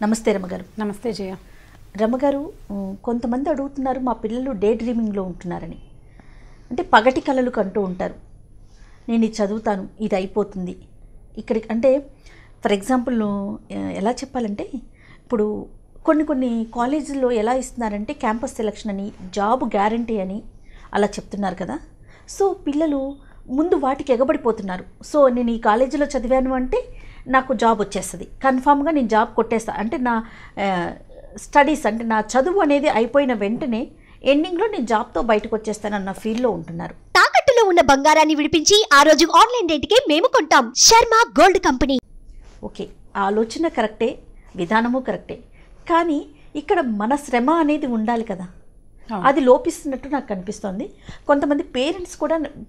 నమస్తే రమగారు. నమస్తే జయ. రమగారు, కొంతమంది అడుగుతున్నారు మా పిల్లలు డే డ్రీమింగ్లో ఉంటున్నారని. అంటే పగటి కలలు కంటూ ఉంటారు. నేను ఇది చదువుతాను, ఇది అయిపోతుంది ఇక్కడికి. అంటే ఫర్ ఎగ్జాంపుల్ ఎలా చెప్పాలంటే, ఇప్పుడు కొన్ని కాలేజీల్లో ఎలా ఇస్తున్నారంటే క్యాంపస్ సెలక్షన్ అని, జాబ్ గ్యారంటీ అని అలా చెప్తున్నారు కదా. సో పిల్లలు ముందు వాటికి ఎగబడిపోతున్నారు. సో నేను ఈ కాలేజీలో చదివాను అంటే నాకు జాబ్ వచ్చేస్తుంది, కన్ఫామ్గా నేను జాబ్ కొట్టేస్తాను. అంటే నా స్టడీస్ అంటే నా చదువు అనేది అయిపోయిన వెంటనే ఎండింగ్లో నేను జాబ్తో బయటకు వచ్చేస్తానన్న ఫీల్లో ఉంటున్నారు. తాకట్టులో ఉన్న బంగారాన్ని విడిపించి ఆ రోజు ఆన్లైన్ రేటుకే మేము కొంటాం. Sharma gold company. ఓకే, ఆలోచన కరెక్టే, విధానము కరెక్టే, కానీ ఇక్కడ మన శ్రమ అనేది ఉండాలి కదా, అది లోపిస్తున్నట్టు నాకు కనిపిస్తోంది. కొంతమంది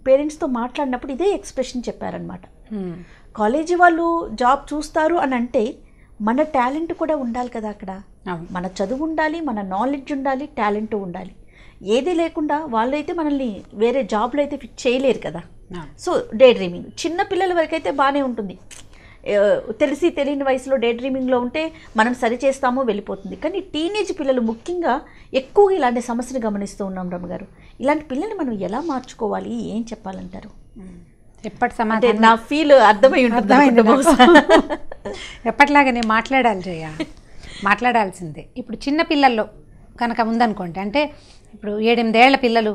పేరెంట్స్తో మాట్లాడినప్పుడు ఇదే ఎక్స్ప్రెషన్ చెప్పారనమాట. కాలేజీ వాళ్ళు జాబ్ చూస్తారు అని అంటే మన టాలెంట్ కూడా ఉండాలి కదా అక్కడ. మన చదువు ఉండాలి, మన నాలెడ్జ్ ఉండాలి, టాలెంట్ ఉండాలి. ఏది లేకుండా వాళ్ళైతే మనల్ని వేరే జాబ్లో అయితే ఫిట్ చేయలేరు కదా. సో డే డ్రీమింగ్ చిన్న పిల్లల వరకు అయితే బాగానే ఉంటుంది. తెలిసి తెలియని వయసులో డే డ్రీమింగ్లో ఉంటే మనం సరి చేస్తామో వెళ్ళిపోతుంది. కానీ టీనేజ్ పిల్లలు ముఖ్యంగా ఎక్కువగా ఇలాంటి సమస్యను గమనిస్తూ ఉన్నాం రమగారు. ఇలాంటి పిల్లల్ని మనం ఎలా మార్చుకోవాలి, ఏం చెప్పాలంటారు? ఎప్పటి సమాధానం నా ఫీల్ అర్థమైంది. ఎప్పటిలాగానే మాట్లాడాలి జయ, మాట్లాడాల్సిందే. ఇప్పుడు చిన్న పిల్లల్లో కనుక ఉందనుకోండి, అంటే ఇప్పుడు 7-8 ఏళ్ల పిల్లలు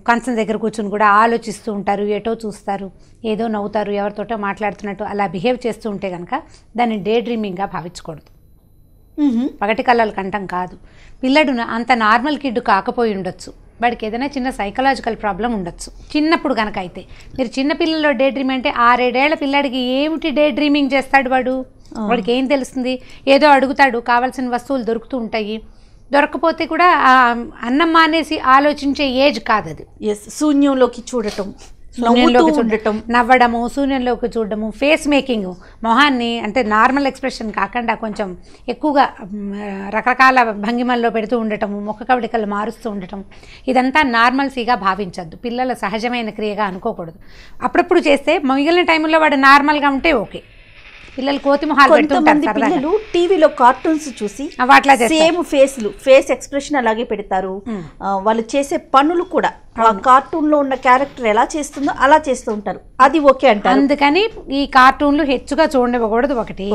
కంచం దగ్గర కూర్చుని కూడా ఆలోచిస్తూ ఉంటారు, ఏటో చూస్తారు, ఏదో నవ్వుతారు, ఎవరితోటో మాట్లాడుతున్నట్టు అలా బిహేవ్ చేస్తూ ఉంటే కనుక దాన్ని డే డ్రీమింగ్గా భావించకూడదు. పగటి కళలు కంటం కాదు. పిల్లడు అంత నార్మల్ కిడ్ కాకపోయి ఉండొచ్చు, వాడికి ఏదైనా చిన్న సైకలాజికల్ ప్రాబ్లం ఉండొచ్చు చిన్నప్పుడు కనుక. అయితే మీరు చిన్న పిల్లల్లో డే డ్రీమ్ అంటే 6-7 ఏళ్ల పిల్లాడికి ఏమిటి డే డ్రీమింగ్ చేస్తాడు వాడికి ఏం తెలుస్తుంది? ఏదో అడుగుతాడు, కావాల్సిన వస్తువులు దొరుకుతూ ఉంటాయి, దొరకపోతే కూడా అన్నం మానేసి ఆలోచించే ఏజ్ కాదు అది. శూన్యంలోకి చూడటం, నవ్వడము, శూన్యంలోకి చూడడము, ఫేస్ మేకింగ్, మొహాన్ని అంటే నార్మల్ ఎక్స్ప్రెషన్ కాకుండా కొంచెం ఎక్కువగా రకరకాల భంగిమల్లో పెడుతూ ఉండటము, ముఖ కవళికలు మారుస్తూ ఉండటం, ఇదంతా నార్మల్సీగా భావించద్దు, పిల్లల సహజమైన క్రియగా అనుకోకూడదు. అప్పుడప్పుడు చేస్తే మిగిలిన టైంలో వాడు నార్మల్గా ఉంటే ఓకే. పిల్లలు కోతి మొహాలు కొంతమంది పిల్లలు టీవీలో కార్టూన్స్ చూసి సేమ్ ఫేస్ ఎక్స్ప్రెషన్ అలాగే పెడతారు. వాళ్ళు చేసే పనులు కూడా కార్టూన్ లో ఉన్న క్యారెక్టర్ ఎలా చేస్తుందో అలా చేస్తూ ఉంటారు. అది ఓకే అంటారు. అందుకని ఈ కార్టూన్లు హెచ్చుగా చూడకూడదు. ఒకటి,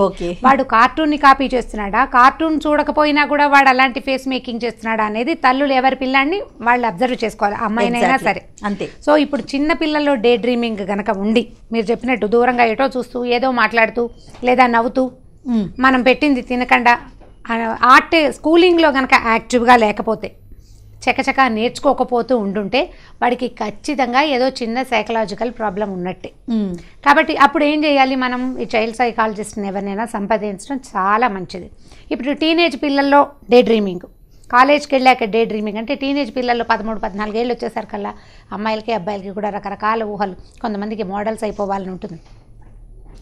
వాడు కార్టూన్ ని కాపీ చేస్తున్నాడా, కార్టూన్ చూడకపోయినా కూడా వాడు అలాంటి ఫేస్ మేకింగ్ చేస్తున్నాడా అనేది తల్లులు ఎవరి పిల్లాన్ని వాళ్ళు అబ్జర్వ్ చేసుకోవాలి, అమ్మాయినైనా సరే అంతే. సో ఇప్పుడు చిన్న పిల్లల్లో డే డ్రీమింగ్ గనక ఉండి మీరు చెప్పినట్టు దూరంగా ఎటో చూస్తూ ఏదో మాట్లాడుతూ లేదా నవ్వుతూ మనం పెట్టింది తినకుండా స్కూలింగ్లో కనుక యాక్టివ్గా లేకపోతే, చకచకా నేర్చుకోకపోతూ ఉండుంటే వాడికి ఖచ్చితంగా ఏదో చిన్న సైకలాజికల్ ప్రాబ్లం ఉన్నట్టే. కాబట్టి అప్పుడు ఏం చేయాలి, మనం ఈ చైల్డ్ సైకాలజిస్ట్ని ఎవరినైనా సంప్రదించడం చాలా మంచిది. ఇప్పుడు టీనేజ్ పిల్లల్లో డే డ్రీమింగ్, కాలేజ్కి వెళ్ళాక డే డ్రీమింగ్ అంటే టీనేజ్ పిల్లల్లో 13-14 ఏళ్ళు వచ్చేసరికల్లా అమ్మాయిలకి అబ్బాయిలకి కూడా రకరకాల ఊహలు. కొంతమందికి మోడల్స్ అయిపోవాలని ఉంటుంది,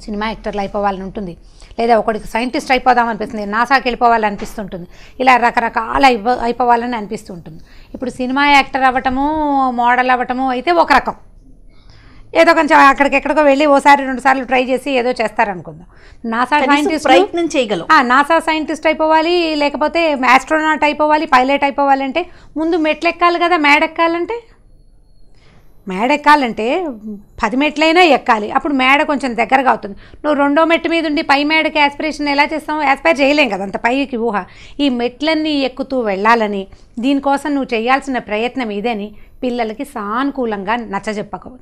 సినిమా యాక్టర్లు అయిపోవాలని ఉంటుంది, లేదా ఒకడికి సైంటిస్ట్ అయిపోదాం అనిపిస్తుంది, నాసాకి వెళ్ళిపోవాలనిపిస్తుంటుంది, ఇలా రకరకాల అయిపోవాలని అనిపిస్తుంటుంది. ఇప్పుడు సినిమా యాక్టర్ అవ్వటము, మోడల్ అవ్వటము అయితే ఒక రకం, ఏదో కొంచెం అక్కడికెక్కడికో వెళ్ళి ఓసారి 2 సార్లు ట్రై చేసి ఏదో చేస్తారనుకుందాం. నాసా సైంటిస్ట్ ప్రయత్నం చేయగలం, నాసా సైంటిస్ట్ అయిపోవాలి, లేకపోతే ఆస్ట్రోనాట్ అయిపోవాలి, పైలట్ అయిపోవాలి అంటే ముందు మెట్లు ఎక్కాలి కదా. మేడ ఎక్కాలంటే 10 మెట్లైనా ఎక్కాలి, అప్పుడు మేడ కొంచెం దగ్గరగా అవుతుంది. నువ్వు 2వ మెట్టు మీద ఉండి పై మేడకి యాస్పిరేషన్ ఎలా చేస్తావు? యాస్పైర్ చేయలేం కదా, అంత పైకి ఊహ. ఈ మెట్లన్నీ ఎక్కుతూ వెళ్ళాలని, దీనికోసం నువ్వు చేయాల్సిన ప్రయత్నం ఇదని పిల్లలకి సానుకూలంగా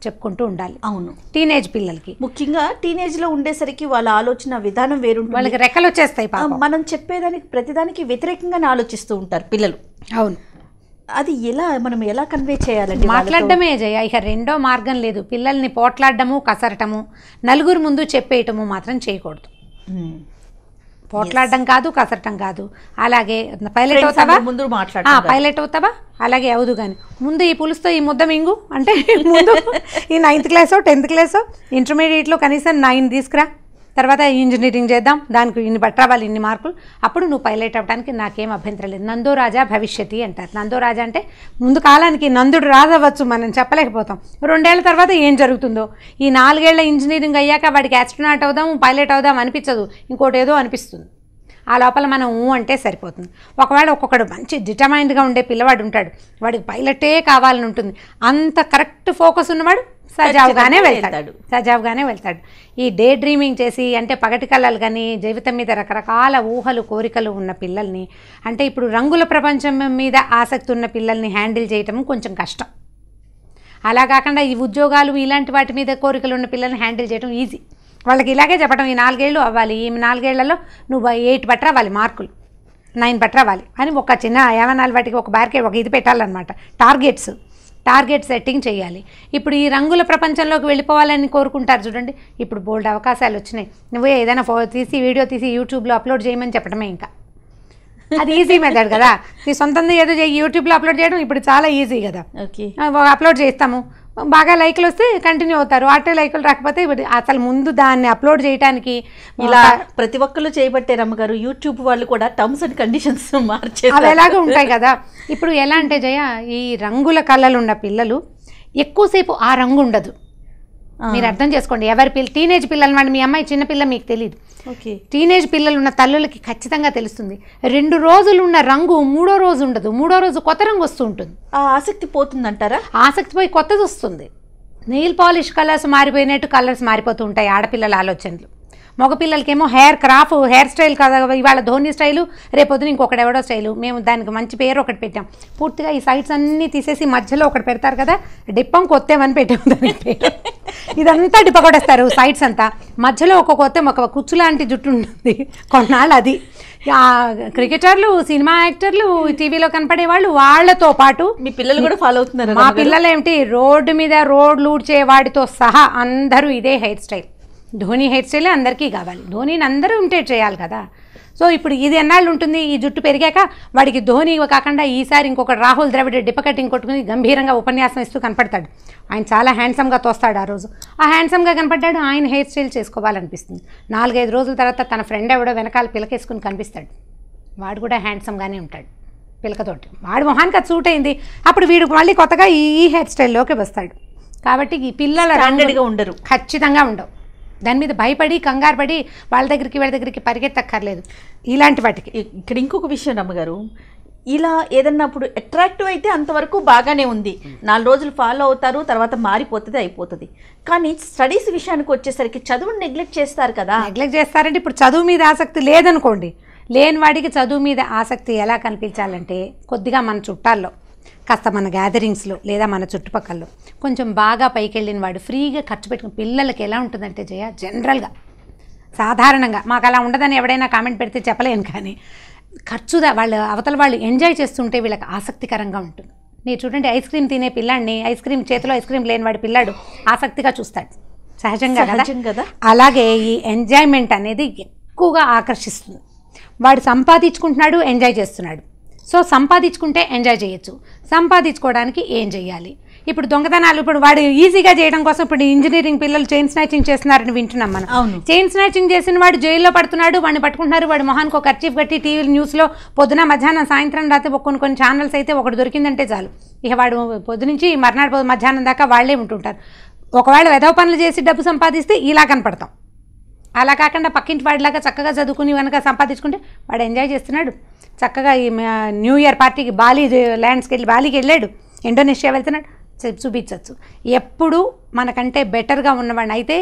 చెప్పుకుంటూ ఉండాలి. అవును, టీనేజ్ పిల్లలకి ముఖ్యంగా టీనేజ్లో ఉండేసరికి వాళ్ళ ఆలోచన విధానం వేరుంటుంది, వాళ్ళకి రెక్కలు వచ్చేస్తాయి. మనం చెప్పేదానికి ప్రతిదానికి వ్యతిరేకంగానే ఆలోచిస్తూ ఉంటారు పిల్లలు. అవును, అది మనం ఎలా కన్వే చేయాలండి? మాట్లాడడమే జయ, ఇక రెండో మార్గం లేదు. పిల్లల్ని పోట్లాడటము, కసరటము, నలుగురు ముందు చెప్పేయటము మాత్రం చేయకూడదు. పోట్లాడడం కాదు, కసరటం కాదు. అలాగే పైలట్ అవుతావా, పైలట్ అవుతావా, అలాగే అవదు. కానీ ముందు ఈ పులుసుతో ఈ ముద్ద మింగు అంటే ముందు ఈ 9th క్లాసో 10th క్లాసో ఇంటర్మీడియట్లో కనీసం 9 తీసుకురా, తర్వాత ఇంజనీరింగ్ చేద్దాం, దానికి ఇన్ని రావాలి, ఇన్ని మార్కులు, అప్పుడు నువ్వు పైలట్ అవ్వడానికి నాకేం అభ్యంతరం లేదు. నందో రాజా భవిష్యతి అంటారు. నందో రాజా అంటే ముందు కాలానికి నందుడు రాజవచ్చు, మనం చెప్పలేకపోతాం. 2 ఏళ్ల తర్వాత ఏం జరుగుతుందో, ఈ 4 ఏళ్ల ఇంజనీరింగ్ అయ్యాక వాడికి ఆస్ట్రోనాట్ అవుదాం, పైలట్ అవుదాం అనిపించదు, ఇంకోటి ఏదో అనిపిస్తుంది. ఆ లోపల మనం అంటే సరిపోతుంది. ఒకవేళ ఒక్కొక్కడు మంచి డిటర్మైన్డ్గా ఉండే పిల్లవాడు ఉంటాడు, వాడికి పైలటే కావాలని ఉంటుంది, అంత కరెక్ట్ ఫోకస్ ఉన్నవాడు సజావుగానే వెళ్తాడు. ఈ డే డ్రీమింగ్ చేసి అంటే పగటి కళలు కానీ జీవితం మీద రకరకాల ఊహలు కోరికలు ఉన్న పిల్లల్ని, అంటే ఇప్పుడు రంగుల ప్రపంచం మీద ఆసక్తి ఉన్న పిల్లల్ని హ్యాండిల్ చేయటం కొంచెం కష్టం. అలా కాకుండా ఈ ఉద్యోగాలు ఇలాంటి వాటి మీద కోరికలు ఉన్న పిల్లల్ని హ్యాండిల్ చేయడం ఈజీ. వాళ్ళకి ఇలాగే చెప్పడం, ఈ 4 ఏళ్ళు అవ్వాలి, ఈ 4 ఏళ్లలో నువ్వు 8 పట్టరావాలి, మార్కులు 9 పట్టరావాలి అని ఒక చిన్న యవనాలు వాటికి ఒక బార్కే ఒక ఇది పెట్టాలన్నమాట. టార్గెట్ సెట్టింగ్ చేయాలి. ఇప్పుడు ఈ రంగుల ప్రపంచంలోకి వెళ్ళిపోవాలని కోరుకుంటారు చూడండి, ఇప్పుడు బోల్డ్ అవకాశాలు వచ్చినాయి. నువ్వే ఏదైనా వీడియో తీసి యూట్యూబ్లో అప్లోడ్ చేయమని చెప్పడమే, ఇంకా అది ఈజీ మెథడ్ కదా. నీ సొంతంగా ఏదో యూట్యూబ్లో అప్లోడ్ చేయడం ఇప్పుడు చాలా ఈజీ కదా. ఓకే, అప్లోడ్ చేస్తాము, బాగా లైక్లు వస్తే కంటిన్యూ అవుతారు, అట్టే లైకులు రాకపోతే అసలు ముందు దాన్ని అప్లోడ్ చేయడానికి ఇలా ప్రతి ఒక్కరు చేయబట్టే రమ్మగారు యూట్యూబ్ వాళ్ళు కూడా టర్మ్స్ అండ్ కండిషన్స్ మార్చేస్తారు. అవి ఎలాగో ఉంటాయి కదా. ఇప్పుడు ఎలా అంటే జయ, ఈ రంగుల కళలు ఉన్న పిల్లలు ఎక్కువసేపు ఆ రంగు ఉండదు. మీరు అర్థం చేసుకోండి, ఎవరి టీనేజ్ పిల్లలు వాడి, మీ అమ్మాయి చిన్నపిల్ల మీకు తెలియదు, టీనేజ్ పిల్లలు ఉన్న తల్లులకి ఖచ్చితంగా తెలుస్తుంది. 2 రోజులు ఉన్న రంగు 3వ రోజు ఉండదు, 3వ రోజు కొత్త రంగు వస్తూ ఉంటుంది. ఆ ఆసక్తి పోతుందంటారా? ఆసక్తి పోయి కొత్తది వస్తుంది. నెయిల్ పాలిష్ కలర్స్ మారిపోయినట్టు కలర్స్ మారిపోతూ ఉంటాయి ఆడపిల్లల ఆలోచనలు. మగపిల్లలకేమో హెయిర్ స్టైల్ కదా, ఇవాళ ధోని స్టైలు, రేపొద్దున ఇంకొకటి ఎవడో స్టైలు. మేము దానికి మంచి పేరు ఒకటి పెట్టాం. పూర్తిగా ఈ సైడ్స్ అన్నీ తీసేసి మధ్యలో ఒకటి పెడతారు కదా, డిప్పం కొత్తేమని పెట్టాము దానికి పేరు. ఇదంతా డిప్ప కొట్టేస్తారు సైడ్స్ అంతా, మధ్యలో ఒక కుచ్చు లాంటి జుట్టు ఉంటుంది కొన్నాళ్ళు. అది క్రికెటర్లు, సినిమా యాక్టర్లు, టీవీలో కనపడే వాళ్ళు, వాళ్ళతో పాటు మీ పిల్లలు కూడా ఫాలో అవుతున్నారు. మా పిల్లలు ఏమిటి, రోడ్డు మీద రోడ్లు ఊడ్చే వాడితో సహా అందరూ ఇదే హెయిర్ స్టైల్. ధోని హెయిర్ స్టైలే అందరికీ కావాలి, ధోనిని అందరూ ఇమిటేట్ చేయాలి కదా. సో ఇప్పుడు ఇది ఎన్నాళ్ళు ఉంటుంది, ఈ జుట్టు పెరిగాక వాడికి ధోని కాకుండా ఈసారి ఇంకొక రాహుల్ ద్రవిడ్ డిప్ప కటింగ్ కొట్టుకుని గంభీరంగా ఉపన్యాసం ఇస్తూ కనపడతాడు. ఆయన చాలా హ్యాండ్సమ్గా తోస్తాడు. ఆ రోజు ఆ హ్యాండ్సమ్గా కనపడ్డాడు, ఆయన హెయిర్ స్టైల్ చేసుకోవాలనిపిస్తుంది. 4-5 రోజుల తర్వాత తన ఫ్రెండ్ ఎవడో వెనకాల పిలకేసుకుని కనిపిస్తాడు, వాడు కూడా హ్యాండ్సమ్గానే ఉంటాడు పిలకతోటి, వాడి మొహానికి అది సూట్ అయింది. అప్పుడు వీడు మళ్ళీ కొత్తగా ఈ హెయిర్ స్టైల్లోకి వస్తాడు. కాబట్టి ఈ పిల్లల స్టాండర్డ్గా ఉండరు, ఖచ్చితంగా ఉండవు. దాని మీద భయపడి కంగారు పడి వాళ్ళ దగ్గరికి పరిగెత్తక్కర్లేదు ఇలాంటి వాటికి. ఇక్కడ ఇంకొక విషయం రమ్మగారు, ఇలా ఏదన్నప్పుడు అట్రాక్టివ్ అయితే అంతవరకు బాగానే ఉంది, 4 రోజులు ఫాలో అవుతారు, తర్వాత మారిపోతుంది, అయిపోతుంది. కానీ స్టడీస్ విషయానికి వచ్చేసరికి చదువుని నెగ్లెక్ట్ చేస్తారు కదా. నెగ్లెక్ట్ చేస్తారంటే ఇప్పుడు చదువు మీద ఆసక్తి లేదనుకోండి, లేని వాడికి చదువు మీద ఆసక్తి ఎలా కనిపించాలంటే కొద్దిగా మన చుట్టాల్లో, కాస్త మన గ్యాదరింగ్స్లో లేదా మన చుట్టుపక్కల్లో కొంచెం బాగా పైకి వెళ్ళిన వాడు ఫ్రీగా ఖర్చు పెట్టుకుని, పిల్లలకి ఎలా ఉంటుందంటే జయ, జనరల్గా సాధారణంగా మాకు అలా ఉండదని ఎవడైనా కామెంట్ పెడితే చెప్పలేను, కానీ వాళ్ళు అవతల వాళ్ళు ఎంజాయ్ చేస్తుంటే వీళ్ళకి ఆసక్తికరంగా ఉంటుంది. మీరు చూడండి, ఐస్ క్రీమ్ తినే పిల్లాడిని, చేతిలో ఐస్ క్రీమ్ లేని వాడి పిల్లాడు ఆసక్తిగా చూస్తాడు, సహజంగా కదా. అలాగే ఈ ఎంజాయ్మెంట్ అనేది ఎక్కువగా ఆకర్షిస్తుంది. వాడు సంపాదించుకుంటున్నాడు, ఎంజాయ్ చేస్తున్నాడు. సో సంపాదించుకుంటే ఎంజాయ్ చేయొచ్చు, సంపాదించుకోవడానికి ఏం చేయాలి? ఇప్పుడు దొంగతనాలు, ఇప్పుడు వాడు ఈజీగా చేయడం కోసం ఇప్పుడు ఇంజనీరింగ్ పిల్లలు చైన్ స్నాచింగ్ చేస్తున్నారని వింటున్నాం మనం. చైన్ స్నాచింగ్ చేసిన వాడు జైల్లో పడుతున్నాడు, వాడిని పట్టుకుంటున్నారు, వాడి మొహానికి ఒక కర్చీఫ్ కట్టి టీవీ న్యూస్లో పొద్దున మధ్యాహ్నం సాయంత్రం రాత్రి కొన్ని ఛానల్స్ అయితే ఒకటి దొరికిందంటే చాలు, ఇక వాడు పొద్దునుంచి మర్నాడు మధ్యాహ్నం దాకా వాళ్ళే ఉంటుంటారు. ఒకవేళ వెధవ పనులు చేసి డబ్బు సంపాదిస్తే ఇలా కనపడతాం. అలా కాకుండా పక్కింటి వాడిలాగా చక్కగా చదువుకుని కనుక సంపాదించుకుంటే వాడు ఎంజాయ్ చేస్తున్నాడు. చక్కగా ఈ న్యూ ఇయర్ పార్టీకి బాలీకి వెళ్ళాడు, ఇండోనేషియా వెళ్తున్నాడు, చూపించవచ్చు. ఎప్పుడు మనకంటే బెటర్గా ఉన్నవాడిని అయితే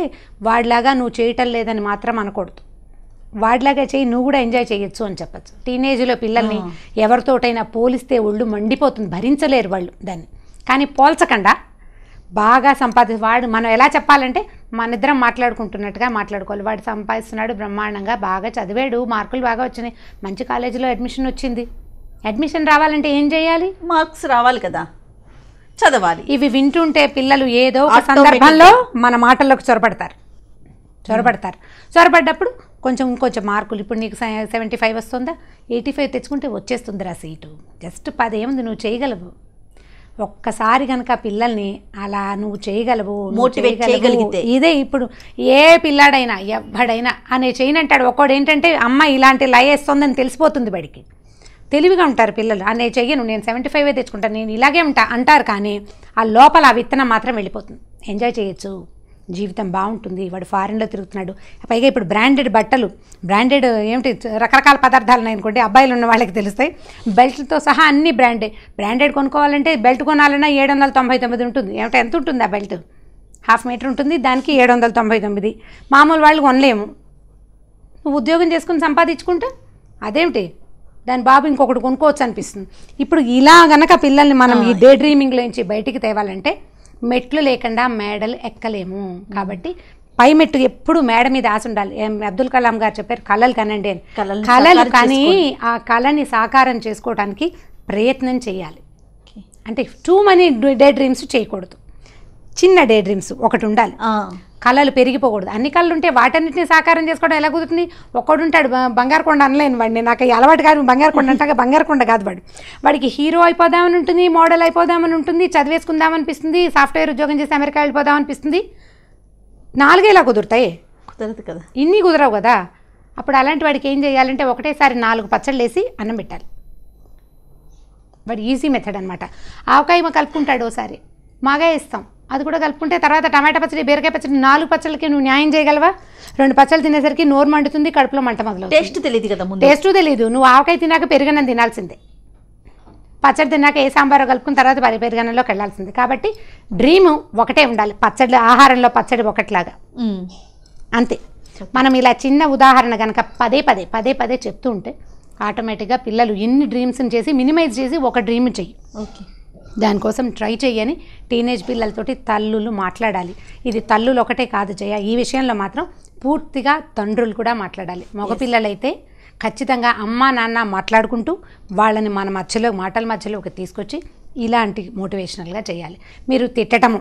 వాడిలాగా నువ్వు చేయటం లేదని మాత్రం అనకూడదు, వాడిలాగా చేయి, నువ్వు కూడా ఎంజాయ్ చేయొచ్చు అని చెప్పచ్చు. టీనేజ్లో పిల్లల్ని ఎవరితోటైనా పోలిస్తే ఒళ్ళు మండిపోతుంది, భరించలేరు వాళ్ళు దాన్ని. కానీ పోల్చకుండా బాగా వాడు మనం ఎలా చెప్పాలంటే మన ఇద్దరం మాట్లాడుకుంటున్నట్టుగా మాట్లాడుకోవాలి. వాడు సంపాదిస్తున్నాడు బ్రహ్మాండంగా, బాగా చదివాడు, మార్కులు బాగా వచ్చినాయి, మంచి కాలేజీలో అడ్మిషన్ వచ్చింది. అడ్మిషన్ రావాలంటే ఏం చేయాలి? మార్క్స్ రావాలి కదా, చదవాలి. ఇవి వింటుంటే పిల్లలు ఏదో ఒక సందర్భంలో మన మాటల్లోకి చొరబడ్డప్పుడు ఇంకొంచెం మార్కులు, ఇప్పుడు నీకు 75 వస్తుందా, 85 తెచ్చుకుంటే వచ్చేస్తుందిరా సీటు, జస్ట్ 10 ఏముంది, నువ్వు చేయగలవు. ఒక్కసారి కనుక పిల్లల్ని అలా నువ్వు చేయగలవు, మోటివేట్ చేయగలిగితే, ఇదే ఇప్పుడు ఏ పిల్లాడైనా ఎవడైనా అనే చేయనంటాడు. ఒక్కడు ఏంటంటే అమ్మ ఇలాంటి లయేస్తుందని తెలిసిపోతుంది, బడికి తెలివిగా ఉంటారు పిల్లలు. అనే చెయ్యను, నేను 75 తెచ్చుకుంటాను, నేను ఇలాగే అంటారు. కానీ ఆ లోపల ఆ విత్తనం మాత్రం వెళ్ళిపోతుంది. ఎంజాయ్ చేయొచ్చు, జీవితం బాగుంటుంది, వాడు ఫారెన్లో తిరుగుతున్నాడు, పైగా ఇప్పుడు బ్రాండెడ్ బట్టలు, బ్రాండెడ్ ఏమిటి రకరకాల పదార్థాలు ఉన్నాయనుకోండి, అబ్బాయిలు ఉన్న వాళ్ళకి తెలుస్తాయి, బెల్ట్తో సహా అన్ని బ్రాండెడ్ కొనుక్కోవాలంటే బెల్ట్ కొనాలన్నా 799 ఉంటుంది. ఏమిటి ఎంత ఉంటుంది ఆ బెల్ట్? 1/2 మీటర్ ఉంటుంది, దానికి 799. మామూలు వాళ్ళు కొనలేము. నువ్వు ఉద్యోగం చేసుకుని సంపాదించుకుంటా అదేమిటి దాని బాబు ఇంకొకటి కొనుక్కోవచ్చు అనిపిస్తుంది. ఇప్పుడు ఇలా గనక పిల్లల్ని మనం ఈ డే డ్రీమింగ్లోంచి బయటికి తేవాలంటే మెట్లు లేకుండా మేడలు ఎక్కలేము. కాబట్టి పై మెట్టు ఎప్పుడు మేడ మీద ఆశ ఉండాలి. అబ్దుల్ కలాం గారు చెప్పారు, కళలు కనండి అని. కళలు కానీ ఆ కళని సాకారం చేసుకోవడానికి ప్రయత్నం చేయాలి. అంటే టూ మనీ డే డ్రీమ్స్ చేయకూడదు, చిన్న డే డ్రీమ్స్ ఒకటి ఉండాలి. కళలు పెరిగిపోకూడదు. అన్ని కళలు ఉంటే వాటన్నిటిని సాకారం చేసుకోవడం ఎలా కుదురుతుంది? ఒక్కడు ఉంటాడు బంగారు కొండ అనలేను వాడిని, నాకు అలవాటు కాదు బంగారు కొండ అంటాక బంగారు కొండ కాదు వాడికి హీరో అయిపోదామని ఉంటుంది, మోడల్ అయిపోదామని ఉంటుంది, చదివేసుకుందామనిపిస్తుంది, సాఫ్ట్వేర్ ఉద్యోగం చేసి అమెరికా వెళ్ళిపోదామనిపిస్తుంది. 4 ఎలా కుదురుతాయి? కుదరదు కదా, ఇన్ని కుదరవు కదా. అప్పుడు అలాంటి వాడికి ఏం చేయాలంటే ఒకటేసారి 4 పచ్చళ్ళు వేసి అన్నం పెట్టాలి. వాడు ఈజీ మెథడ్ అనమాట. ఆవకాయ కలుపుకుంటాడు, ఓసారి మాగా వేస్తాం, అది కూడా కలుపుకుంటే తర్వాత టమాటా పచ్చడి, బీరకాయ పచ్చడి, 4 పచ్చళ్ళకి నువ్వు న్యాయం చేయగలవా? 2 పచ్చళ్ళు తినేసరికి నోరు మండుతుంది, కడుపులో మంట మొదలు. టేస్ట్ తెలియదు కదా, టేస్ట్ తెలియదు. నువ్వు ఆవకాయ తిన్నాక పెరుగన్నం తినాల్సిందే, పచ్చడి తిన్నాక ఏ సాంబారో కలుపుకున్న తర్వాత పెరుగన్నంలోకి వెళ్ళాల్సిందే. కాబట్టి డ్రీమ్ ఒకటే ఉండాలి, పచ్చడి ఆహారంలో పచ్చడి ఒకటిలాగా అంతే. మనం ఇలా చిన్న ఉదాహరణ కనుక పదే పదే చెప్తూ ఉంటే ఆటోమేటిక్గా పిల్లలు ఎన్ని డ్రీమ్స్ని చేసి మినిమైజ్ చేసి ఒక డ్రీమ్ చెయ్యి. ఓకే, దానికోసం ట్రై చేయని టీనేజ్ పిల్లలతోటి తల్లులు మాట్లాడాలి. ఇది తల్లులు ఒకటే కాదు జయ, ఈ విషయంలో మాత్రం పూర్తిగా తండ్రులు కూడా మాట్లాడాలి. మగపిల్లలైతే ఖచ్చితంగా అమ్మ నాన్న మాట్లాడుకుంటూ వాళ్ళని మన మాటల మధ్యలోకి తీసుకొచ్చి ఇలాంటి మోటివేషనల్గా చేయాలి. మీరు తిట్టటము,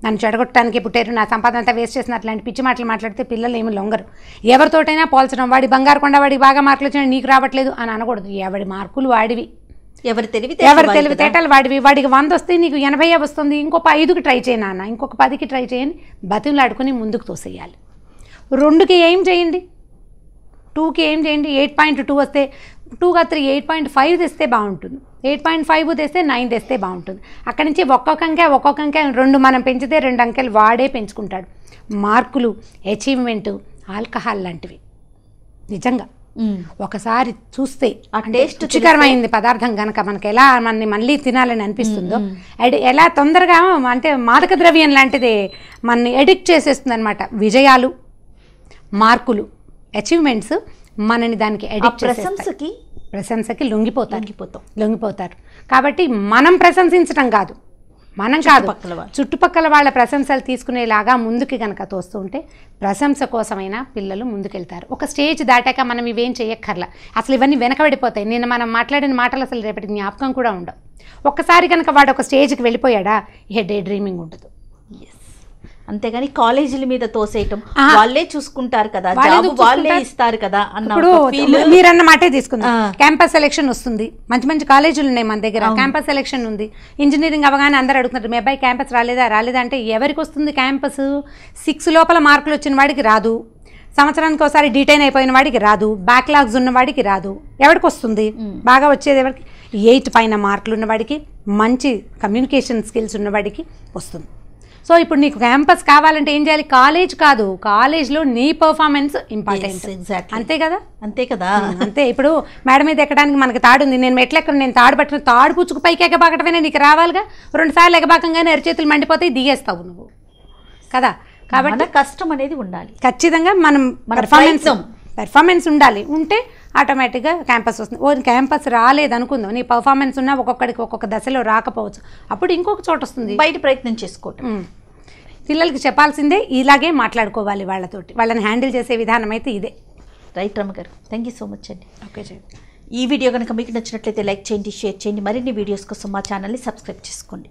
నన్ను చెడగొట్టడానికి పుట్టారు, నా సంపాదన అంతా వేస్ట్ చేసిన అట్లాంటి పిచ్చి మాటలు మాట్లాడితే పిల్లలు ఏమి లొంగరు. ఎవరితోటైనా పోల్చడం, వాడి బంగారు కొండ వాడికి బాగా మార్కులు వచ్చినా నీకు రావట్లేదు అని అనకూడదు. ఎవడి మార్కులు వాడివి, ఎవరి తెలివితేటలు వాడివి. వాడికి 100 వస్తే నీకు 80 వస్తుంది, ఇంకొక 5కి ట్రై చేయి నాన్న, ఇంకొక 10కి ట్రై చేయని బతిమలాడుకుని ముందుకు తోసేయాలి. 2కి ఏం చేయండి, 2కి ఏం చేయండి, 8.2 వస్తే 2 గా 3 8.5 తెస్తే బాగుంటుంది, 8.5 తెస్తే 9 తెస్తే బాగుంటుంది. అక్కడి నుంచి ఒక్కొక్క అంకె 2 మనం పెంచితే 2 అంకెలు వాడే పెంచుకుంటాడు. మార్కులు, అచీవ్మెంటు, ఆల్కహాల్ లాంటివి నిజంగా ఒకసారి చూస్తే టేస్ట్ రుచికరమైంది పదార్థం కనుక మనకి ఎలా మళ్ళీ తినాలని అనిపిస్తుందో, ఎలా తొందరగా అంటే మాదక ద్రవ్యం లాంటిది మనని ఎడిక్ట్ చేసేస్తుంది అనమాట. విజయాలు, మార్కులు, అచీవ్మెంట్స్ మనని దానికి ఎడిక్ట్ చేసేస్తాయి. ప్రశంసకి లొంగిపోతారు. కాబట్టి మనం ప్రశంసించడం కాదు, చుట్టుపక్కల వాళ్ళ ప్రశంసలు తీసుకునేలాగా ముందుకి కనుక తోస్తూ ఉంటే ప్రశంస కోసమైనా పిల్లలు ముందుకెళ్తారు. ఒక స్టేజ్ దాటాక మనం ఇవేం చేయక్కర్లా, అసలు ఇవన్నీ వెనకబడిపోతాయి. నేను మనం మాట్లాడిన మాటలు అసలు రేపటి జ్ఞాపకం కూడా ఉండవు. ఒక్కసారి కనుక వాడు ఒక స్టేజ్కి వెళ్ళిపోయాడా ఇక డే డ్రీమింగ్ ఉండదు. అంతేగాని కాలేజీల మీద తోసేయటం, వాళ్ళే చూసుకుంటారు కదా, వాళ్ళే ఇస్తారు కదా అన్నప్పుడు మీరన్న మాటే తీసుకుందాం. క్యాంపస్ సెలెక్షన్ వస్తుంది, మంచి కాలేజీలు ఉన్నాయి మన దగ్గర, క్యాంపస్ సెలెక్షన్ ఉంది. ఇంజనీరింగ్ అవగానే అందరూ అడుగుతున్నారు, మీ అబ్బాయి క్యాంపస్ రాలేదా అంటే ఎవరికి వస్తుంది క్యాంపస్? 6 లోపల మార్కులు వచ్చిన వాడికి రాదు, సంవత్సరానికి ఒకసారి డీటైన్ అయిపోయిన వాడికి రాదు, బ్యాక్లాగ్స్ ఉన్న వాడికి రాదు. ఎవరికి వస్తుంది? బాగా వచ్చేది ఎవరికి? 8 పైన మార్కులు ఉన్నవాడికి, మంచి కమ్యూనికేషన్ స్కిల్స్ ఉన్నవాడికి వస్తుంది. సో ఇప్పుడు నీకు క్యాంపస్ కావాలంటే ఏం చేయాలి? కాలేజ్ కాదు, కాలేజ్లో నీ పర్ఫార్మెన్స్ ఇంపార్టెంట్. అంతే కదా. అంతే. ఇప్పుడు మేడ మీద ఎక్కడానికి మనకి తాడు ఉంది, నేను నేను తాడు పట్టిన తాడు పుచ్చుకు పైకి ఎగబాకటమైనా నీకు రావాలిగా. 2 సార్లు ఎగబాకంగానే అరిచేతులు మండిపోతాయి, దిగేస్తావు నువ్వు కదా. కాబట్టి కష్టం అనేది ఉండాలి ఖచ్చితంగా. మనం పెర్ఫార్మెన్స్ ఉండాలి, ఉంటే ఆటోమేటిక్గా క్యాంపస్ వస్తుంది. క్యాంపస్ రాలేదనుకుందాం, నీ పర్ఫార్మెన్స్ ఉన్నా ఒక్కొక్కడికి ఒక్కొక్క దశలో రాకపోవచ్చు, అప్పుడు ఇంకొక చోట వస్తుంది. బయట ప్రయత్నం చేసుకోవటం. పిల్లలకి చెప్పాల్సిందే, ఇలాగే మాట్లాడుకోవాలి వాళ్ళతోటి, వాళ్ళని హ్యాండిల్ చేసే విధానం అయితే ఇదే. రైట్ రమ్మ గారు, థ్యాంక్ యూ సో మచ్ అండి. ఓకే, ఈ వీడియో కనుక మీకు నచ్చినట్లయితే లైక్ చేయండి, షేర్ చేయండి. మరిన్ని వీడియోస్ కోసం మా ఛానల్ని సబ్స్క్రైబ్ చేసుకోండి.